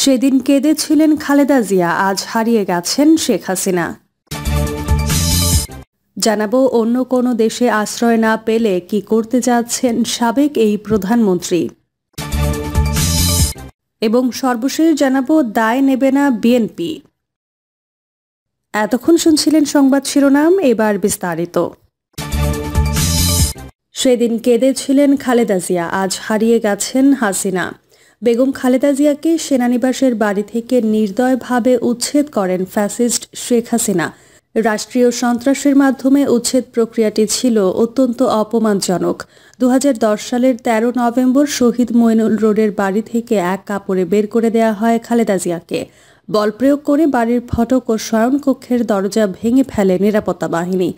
সেদিন কেঁদেছিলেন খালেদা জিয়া, আজ হারিয়ে গেছেন শেখ হাসিনা। জানাবো অন্য কোনো দেশে আশ্রয় না পেলে কি করতে যাচ্ছেন সাবেক এই প্রধানমন্ত্রী। এবং সর্বশেষ জানাবো দায় নেবে না বিএনপি। এতক্ষণ শুনছিলেন সংবাদ শিরোনাম, এবার বিস্তারিত। সেদিন কেঁদেছিলেন খালেদা জিয়া, আজ হারিয়ে গেছেন হাসিনা। বেগম খালেদা জিয়াকে সেনানিবাসের বাড়ি থেকে নির্দয়ভাবে উচ্ছেদ করেন ফ্যাসিস্ট শেখ হাসিনা। রাষ্ট্রীয় সন্ত্রাসের মাধ্যমে উচ্ছেদ প্রক্রিয়াটি ছিল অত্যন্ত অপমানজনক। 2010 সালের 13 নভেম্বর শহীদ মইনুল রোডের বাড়ি থেকে এক কাপড়ে বের করে দেয়া হয় খালেদা জিয়াকে। বল প্রয়োগ করে বাড়ির ফটক ও শয়নকক্ষের দরজা ভেঙে ফেলে নিরাপত্তা বাহিনী।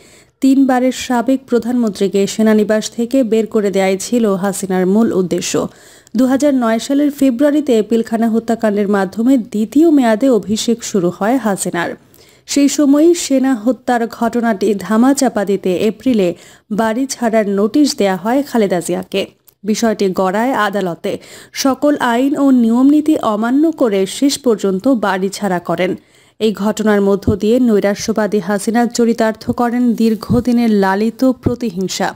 3 বারের সাবেক প্রধানমন্ত্রীকে সেনানিবাস থেকে বের করে দেয়াই ছিল হাসিনার মূল উদ্দেশ্য। 2009 সালের ফেব্রুয়ারিতে পিলখানা হত্যাকাণ্ডের মাধ্যমে দ্বিতীয় মেয়াদে অভিষেক শুরু হয় হাসিনার। সেই সময়ই সেনা হত্যার ঘটনাটি ধামাচাপা দিতে এপ্রিলে বাড়ি ছাড়ার নোটিশ দেয়া হয় খালেদা জিয়াকে। বিষয়টি গড়ায় আদালতে। সকল আইন ও নিয়মনীতি অমান্য করে শেষ পর্যন্ত বাড়ি ছাড়া করেন। এই ঘটনার মধ্য দিয়ে নৈরাশ্যবাদী হাসিনা চরিতার্থ করেন দীর্ঘদিনের লালিত প্রতিহিংসা।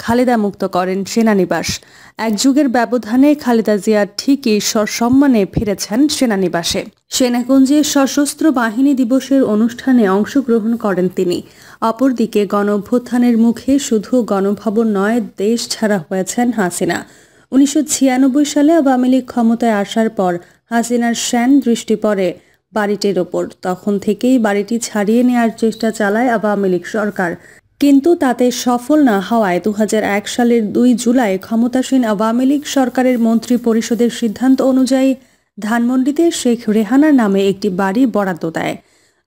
খালেদা মুক্ত করেন সেনানিবাস। এক যুগের ব্যবধানে খালেদা জিয়া ঠিকই সসম্মানে ফিরেছেন সেনানিবাসে। সেনাকুঞ্জে সশস্ত্র বাহিনী দিবসের অনুষ্ঠানে অংশগ্রহণ করেন তিনি। অপরদিকে গণঅভ্যুত্থানের মুখে শুধু গণভবন নয়, দেশ ছাড়া হয়েছেন হাসিনা। 1996 সালে আওয়ামী লীগ ক্ষমতায় আসার পর হাসিনার শ্যান দৃষ্টি পড়ে বাড়িটির ওপর। তখন থেকেই বাড়িটি ছাড়িয়ে নেওয়ার চেষ্টা চালায় আওয়ামী লীগ সরকার, কিন্তু তাতে সফল না হওয়ায় 2001 সালের 2 জুলাই ক্ষমতাসীন আওয়ামী লীগ সরকারের মন্ত্রী পরিষদের সিদ্ধান্ত অনুযায়ী ধানমন্ডিতে শেখ রেহানার নামে একটি বাড়ি বরাদ্দ দেয়।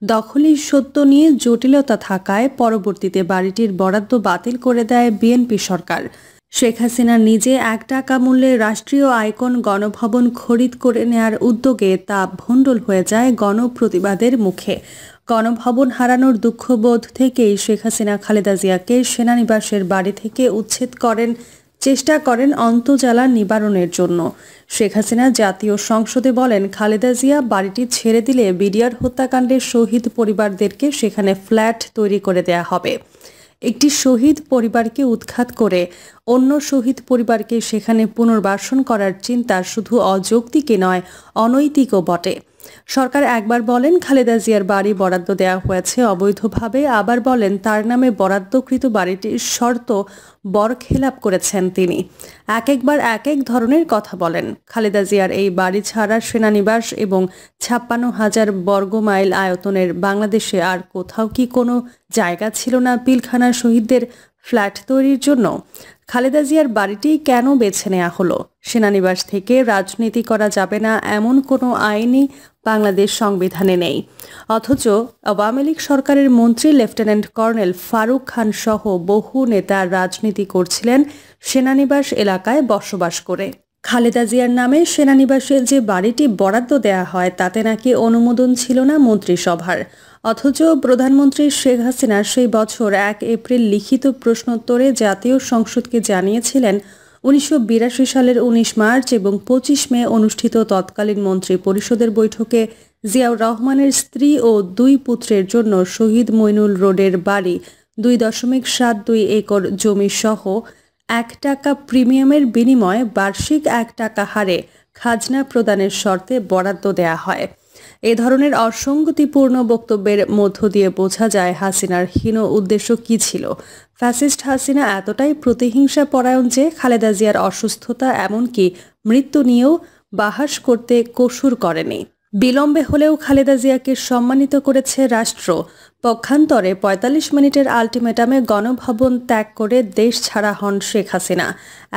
দখলি সত্য নিয়ে জটিলতা থাকায় পরবর্তীতে বাড়িটির বরাদ্দ বাতিল করে দেয় বিএনপি সরকার। শেখ হাসিনা নিজে 1 টাকা মূল্যে রাষ্ট্রীয় আইকন গণভবন খরিদ করে নেয়ার উদ্যোগে তা ভণ্ডুল হয়ে যায় গণপ্রতিবাদের মুখে। গণভবন হারানোর দুঃখবোধ থেকেই শেখ হাসিনা খালেদা জিয়াকে সেনানিবাসের বাড়ি থেকে উচ্ছেদ করেন, চেষ্টা করেন অন্তর্জালা নিবারণের জন্য। শেখ হাসিনা জাতীয় সংসদে বলেন, খালেদা জিয়া বাড়িটি ছেড়ে দিলে বিডিআর হত্যাকাণ্ডের শহীদ পরিবারদেরকে সেখানে ফ্ল্যাট তৈরি করে দেয়া হবে। একটি শহীদ পরিবারকে উৎখাত করে অন্য শহীদ পরিবারকে সেখানে পুনর্বাসন করার চিন্তা শুধু অযৌক্তিকই নয়, অনৈতিকও বটে। সরকার একবার বলেন খালেদা জিয়ার বাড়ি বরাদ্দ দেওয়া হয়েছে অবৈধভাবে, আবার বলেন তার নামে বরাদ্দকৃত বাড়িটির শর্ত বরখেলাপ করেছেন তিনি। একবার এক ধরনের কথা বলেন। খালেদা জিয়ার এই বাড়ি ছাড়া সেনানিবাস এবং 56,000 বর্গমাইল আয়তনের বাংলাদেশে আর কোথাও কি কোনো জায়গা ছিল না পিলখানার শহীদদের ফ্ল্যাট তৈরির জন্য? খালেদা জিয়ার বাড়িটি কেন বেছে নেওয়া হলো? সেনানিবাস থেকে রাজনীতি করা যাবে না এমন কোনো আইনই বাংলাদেশ সংবিধানে নেই। অথচ আওয়ামী লীগ সরকারের মন্ত্রী লেফটেন্যান্ট কর্নেল ফারুক খান সহ বহু নেতা রাজনীতি করছিলেন সেনানিবাস এলাকায় বসবাস করে। খালেদা জিয়ার নামে সেনানিবাসে যে বাড়িটি বরাদ্দ দেয়া হয় তাতে নাকি অনুমোদন ছিল না মন্ত্রিসভার। অথচ প্রধানমন্ত্রী শেখ হাসিনা সেই বছর 1 এপ্রিল লিখিত প্রশ্নোত্তরে জাতীয় সংসদকে জানিয়েছিলেন 1982 সালের 19 মার্চ এবং 25 মে অনুষ্ঠিত তৎকালীন মন্ত্রী পরিষদের বৈঠকে জিয়াউর রহমানের স্ত্রী ও 2 পুত্রের জন্য শহীদ মইনুল রোডের বাড়ি 2.72 একর জমি সহ 1 টাকা প্রিমিয়ামের বিনিময়ে বার্ষিক 1 টাকা হারে খাজনা প্রদানের শর্তে বরাদ্দ দেয়া হয়। এ ধরনের অসঙ্গতিপূর্ণ বক্তব্যের মধ্য দিয়ে বোঝা যায় হাসিনার হীন উদ্দেশ্য কী ছিল। ফ্যাসিস্ট হাসিনা এতটাই প্রতিহিংসা পরায়ণ যে খালেদা জিয়ার অসুস্থতা এমনকি মৃত্যু নিয়েও বাহাস করতে কসুর করেনি। বিলম্বে হলেও খালেদা জিয়াকে সম্মানিত করেছে রাষ্ট্র। পক্ষান্তরে 45 মিনিটের আলটিমেটামে গণভবন ত্যাগ করে দেশ ছাড়া হন শেখ হাসিনা।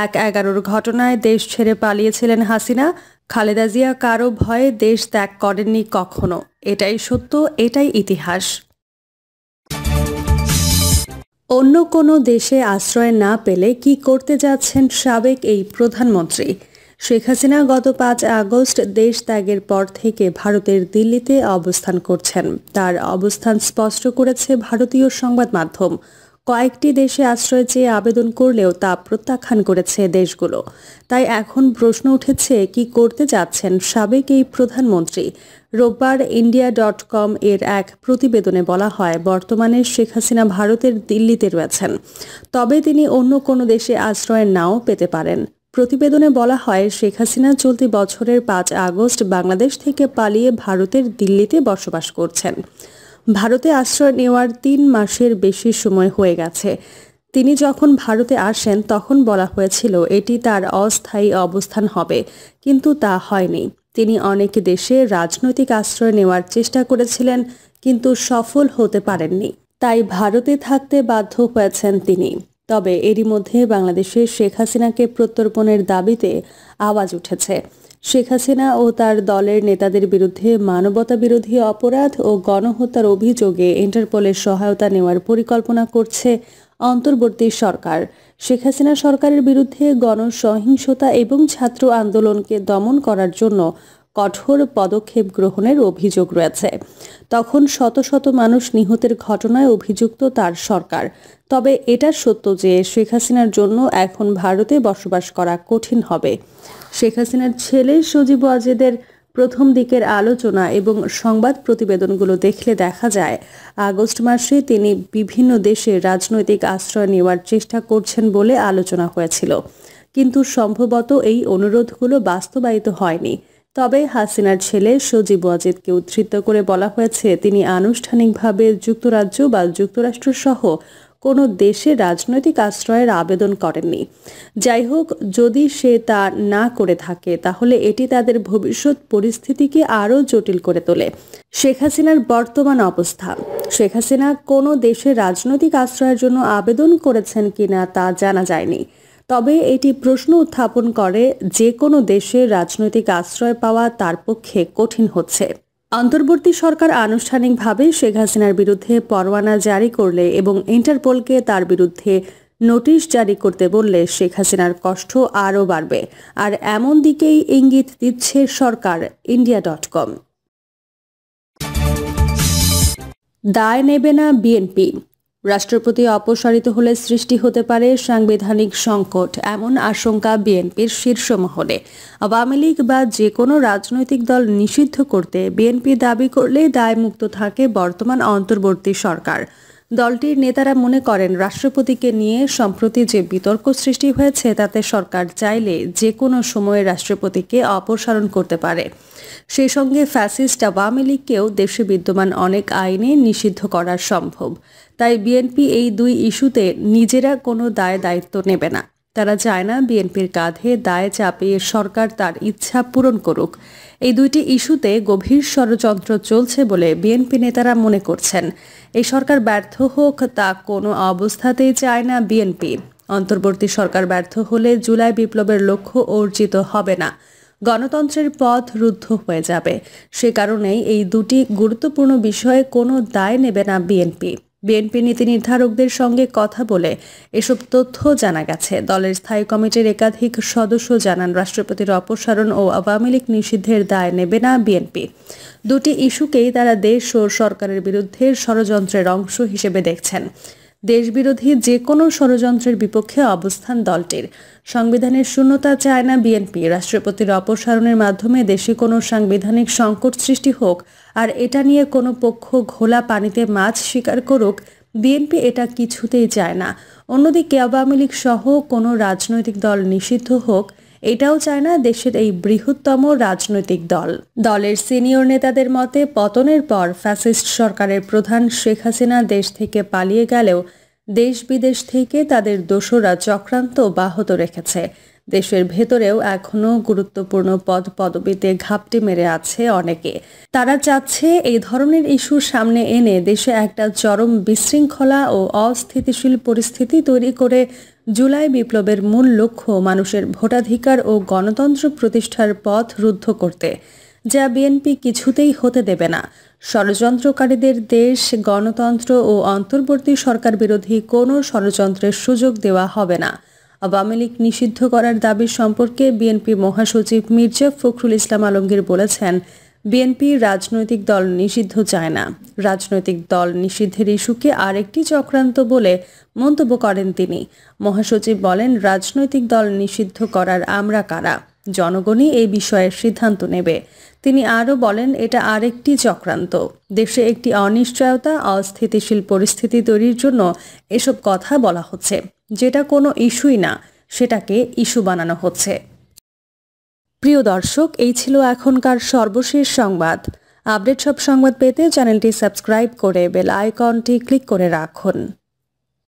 1/11 ঘটনায় দেশ ছেড়ে পালিয়েছিলেন হাসিনা। খালেদা জিয়া কারো ভয়ে দেশ ত্যাগ করেননি কখনো। এটাই সত্য, এটাই ইতিহাস। অন্য কোনো দেশে আশ্রয় না পেলে কি করতে যাচ্ছেন সাবেক এই প্রধানমন্ত্রী? শেখ হাসিনা গত 5 আগস্ট দেশ ত্যাগের পর থেকে ভারতের দিল্লিতে অবস্থান করছেন। তার অবস্থান স্পষ্ট করেছে ভারতীয় সংবাদ মাধ্যম। কয়েকটি দেশে আশ্রয় চেয়ে আবেদন করলেও তা প্রত্যাখ্যান করেছে দেশগুলো। তাই এখন প্রশ্ন উঠেছে, কি করতে যাচ্ছেন সাবেক এই প্রধানমন্ত্রী? রোববার India.com এর এক প্রতিবেদনে বলা হয়, বর্তমানে শেখ হাসিনা ভারতের দিল্লিতে রয়েছেন, তবে তিনি অন্য কোনো দেশে আশ্রয় নাও পেতে পারেন। প্রতিবেদনে বলা হয়, শেখ হাসিনা চলতি বছরের 5 আগস্ট বাংলাদেশ থেকে পালিয়ে ভারতের দিল্লিতে বসবাস করছেন। ভারতে আশ্রয় নেওয়ার 3 মাসের বেশি সময় হয়ে গেছে। তিনি যখন ভারতে আসেন তখন বলা হয়েছিল এটি তার অস্থায়ী অবস্থান হবে, কিন্তু তা হয়নি। তিনি অনেক দেশে রাজনৈতিক আশ্রয় নেওয়ার চেষ্টা করেছিলেন, কিন্তু সফল হতে পারেননি। তাই ভারতে থাকতে বাধ্য হয়েছেন তিনি। তবে এরই মধ্যে বাংলাদেশে শেখ হাসিনাকে প্রত্যর্পণের দাবিতে আওয়াজ উঠেছে। শেখ হাসিনা ও তার দলের নেতাদের বিরুদ্ধে মানবতাবিরোধী অপরাধ ও গণহত্যার অভিযোগে ইন্টারপোলের সহায়তা নেওয়ার পরিকল্পনা করছে অন্তর্বর্তী সরকার। শেখ হাসিনা সরকারের বিরুদ্ধে গণসহিংসতা এবং ছাত্র আন্দোলনকে দমন করার জন্য কঠোর পদক্ষেপ গ্রহণের অভিযোগ রয়েছে। তখন শত শত মানুষ নিহতের ঘটনায় অভিযুক্ত তার সরকার। তবে এটা সত্য যে শেখ হাসিনার জন্য এখন ভারতে বসবাস করা কঠিন হবে। শেখ হাসিনার ছেলে সজীব ওয়াজেদের প্রথম দিকের আলোচনা এবং সংবাদ প্রতিবেদনগুলো দেখলে দেখা যায়, আগস্ট মাসে তিনি বিভিন্ন দেশে রাজনৈতিক আশ্রয় নেওয়ার চেষ্টা করছেন বলে আলোচনা হয়েছিল, কিন্তু সম্ভবত এই অনুরোধগুলো বাস্তবায়িত হয়নি। তবে হাসিনার ছেলে সজীব ওয়াজেদকে উদ্ধৃত করে বলা হয়েছে, তিনি আনুষ্ঠানিকভাবে যুক্তরাজ্য বা যুক্তরাষ্ট্র সহ কোনো দেশে রাজনৈতিক আশ্রয়ের আবেদন করেননি। যাই হোক, যদি সে তা না করে থাকে তাহলে এটি তাদের ভবিষ্যৎ পরিস্থিতিকে আরও জটিল করে তোলে। শেখ হাসিনার বর্তমান অবস্থা। শেখ হাসিনা কোনো দেশে রাজনৈতিক আশ্রয়ের জন্য আবেদন করেছেন কিনা তা জানা যায়নি। তবে এটি প্রশ্ন উত্থাপন করে, যে কোনো দেশে রাজনৈতিক আশ্রয় পাওয়া তার পক্ষে কঠিন হচ্ছে। অন্তর্বর্তী সরকার আনুষ্ঠানিকভাবে শেখ হাসিনার বিরুদ্ধে পরোয়ানা জারি করলে এবং ইন্টারপোলকে তার বিরুদ্ধে নোটিশ জারি করতে বললে শেখ হাসিনার কষ্ট আরও বাড়বে। আর এমন দিকেই ইঙ্গিত দিচ্ছে সরকার। India.com। দায় নেবে না বিএনপি। রাষ্ট্রপতি অপসারিত হলে সৃষ্টি হতে পারে সাংবিধানিক সংকট, এমন আশঙ্কা বিএনপির শীর্ষ মহলে। আওয়ামী লীগ বা যে কোনো রাজনৈতিক দল নিষিদ্ধ করতে বিএনপি দাবি করলে দায়মুক্ত থাকে বর্তমান অন্তর্বর্তী সরকার। দলটির নেতারা মনে করেন, রাষ্ট্রপতিকে নিয়ে সম্প্রতি যে বিতর্ক সৃষ্টি হয়েছে তাতে সরকার চাইলে যে কোনো সময়ে রাষ্ট্রপতিকে অপসারণ করতে পারে। সেই সঙ্গে ফ্যাসিস্ট আওয়ামী লীগকেও দেশে বিদ্যমান অনেক আইনে নিষিদ্ধ করা সম্ভব। তাই বিএনপি এই 2 ইস্যুতে নিজেরা কোনো দায়িত্ব নেবে না। তারা চায় না বিএনপির কাঁধে দায় চাপিয়ে সরকার তার ইচ্ছা পূরণ করুক। এই 2টি ইস্যুতে গভীর ষড়যন্ত্র চলছে বলে বিএনপি নেতারা মনে করছেন। এই সরকার ব্যর্থ হোক, তা কোনো অবস্থাতেই চায় না বিএনপি। অন্তর্বর্তী সরকার ব্যর্থ হলে জুলাই বিপ্লবের লক্ষ্য অর্জিত হবে না, গণতন্ত্রের পথ রুদ্ধ হয়ে যাবে। সে কারণেই এই 2টি গুরুত্বপূর্ণ বিষয়ে কোনো দায় নেবে না বিএনপি। বিএনপি নীতি নির্ধারকদের সঙ্গে কথা বলে এসব তথ্য জানা গেছে। দলের স্থায়ী কমিটির একাধিক সদস্য জানান, রাষ্ট্রপতির অপসারণ ও আওয়ামী লীগ নিষিদ্ধের দায় নেবে না বিএনপি। 2টি ইস্যুকেই তারা দেশ ও সরকারের বিরুদ্ধে ষড়যন্ত্রের অংশ হিসেবে দেখছেন। দেশবিরোধী যে কোনো ষড়যন্ত্রের বিপক্ষে অবস্থান দলটির। সংবিধানের শূন্যতা চায় না বিএনপি। রাষ্ট্রপতির অপসারণের মাধ্যমে দেশে কোনো সাংবিধানিক সংকট সৃষ্টি হোক আর এটা নিয়ে কোনো পক্ষ ঘোলা পানিতে মাছ শিকার করুক, বিএনপি এটা কিছুতেই চায় না। অন্যদিকে আওয়ামী লীগ সহ কোনো রাজনৈতিক দল নিষিদ্ধ হোক, এটাও চায় না দেশের এই বৃহত্তম রাজনৈতিক দল। দলের সিনিয়র নেতাদের মতে, পতনের পর ফ্যাসিস্ট সরকারের প্রধান শেখ হাসিনা দেশ থেকে পালিয়ে গেলেও দেশ বিদেশ থেকে তাদের দোসররা চক্রান্ত অব্যাহত রেখেছে। দেশের ভেতরেও এখনও গুরুত্বপূর্ণ পদবিতে ঘাপটি মেরে আছে অনেকে। তারা চাচ্ছে এই ধরনের ইস্যু সামনে এনে দেশে একটা চরম বিশৃঙ্খলা ও অস্থিতিশীল পরিস্থিতি তৈরি করে জুলাই বিপ্লবের মূল লক্ষ্য মানুষের ভোটাধিকার ও গণতন্ত্র প্রতিষ্ঠার পথ রুদ্ধ করতে, যা বিএনপি কিছুতেই হতে দেবে না। ষড়যন্ত্রকারীদের দেশ, গণতন্ত্র ও অন্তর্বর্তী সরকার বিরোধী কোনো ষড়যন্ত্রের সুযোগ দেওয়া হবে না। আওয়ামী লীগ নিষিদ্ধ করার দাবি সম্পর্কে বিএনপি মহাসচিব মির্জা ফখরুল ইসলাম আলমগীর বলেছেন, বিএনপি রাজনৈতিক দল নিষিদ্ধ চায় না। রাজনৈতিক দল নিষিদ্ধের ইস্যুকে আরেকটি চক্রান্ত বলে মন্তব্য করেন তিনি। মহাসচিব বলেন, রাজনৈতিক দল নিষিদ্ধ করার আমরা কারা? জনগণই এই বিষয়ে সিদ্ধান্ত নেবে। তিনি আরও বলেন, এটা আরেকটি চক্রান্ত। দেশে একটি অনিশ্চয়তা, অস্থিতিশীল পরিস্থিতি তৈরির জন্য এসব কথা বলা হচ্ছে। যেটা কোনো ইস্যুই না, সেটাকে ইস্যু বানানো হচ্ছে। প্রিয় দর্শক, এই ছিল এখনকার সর্বশেষ সংবাদ। আপডেট সব সংবাদ পেতে চ্যানেলটি সাবস্ক্রাইব করে বেল আইকনটি ক্লিক করে রাখুন।